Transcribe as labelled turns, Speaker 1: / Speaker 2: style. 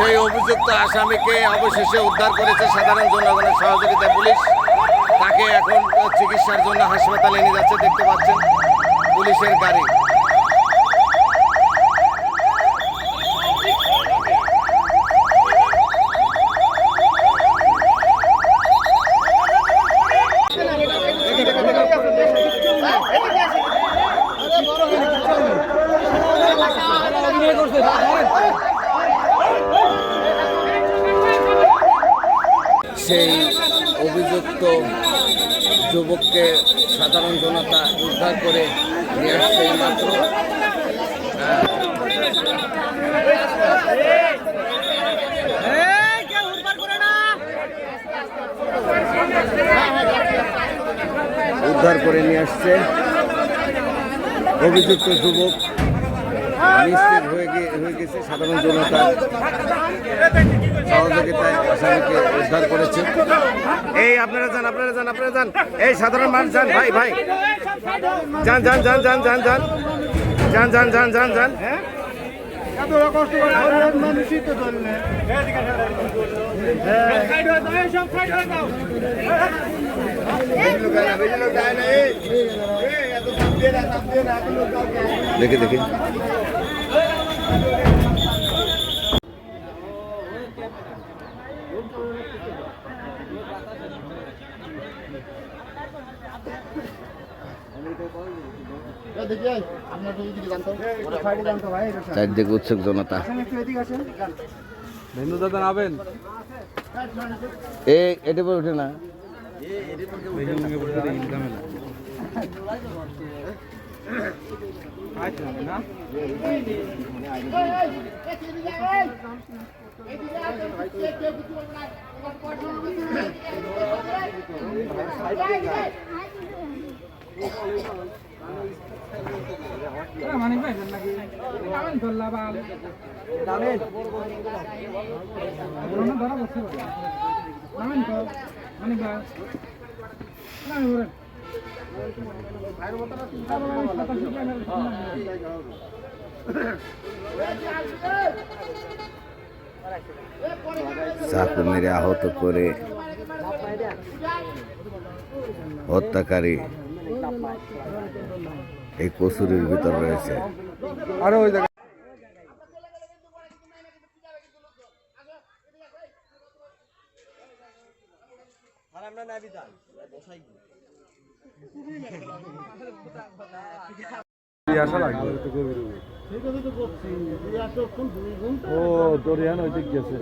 Speaker 1: সেই অভিযুক্ত আসামিকে অবশেষে উদ্ধার করেছে সাধারণ জনগণের সহযোগিতায় পুলিশ। তাকে এখন চিকিৎসার জন্য হাসপাতালে নিয়ে যাচ্ছে, দেখতে পাচ্ছেন পুলিশের গাড়ি। সেই অভিযুক্ত যুবককে সাধারণ জনতা উদ্ধার করে নিয়ে আসছে মাত্র। উদ্ধার করে নিয়ে আসছে অভিযুক্ত যুবক নিশ্চিত হয়ে গেছে সাধারণ জনতা সহযোগিতায় আসামিকে উদ্ধার করেছে। এই আপনারা যান এই সাধারণ মানুষ যান, ভাই যান যান যান যান যান যান যান যান যান যান যান দেখে দেখে চারদিকে উৎসুক জনতা। এটি পরে উঠে না,
Speaker 2: মানিক ভাই নাকি ধরলা বাল ধরা বসে নামেন তো মানিক ভাই
Speaker 1: চাকু মেরে আহত করে হত্যাকারী এই কসুরির ভিতর রয়েছে।
Speaker 2: আরে ওই জায়গা আসা লাগবে ও দরিয়ান ওই দিক গেছে।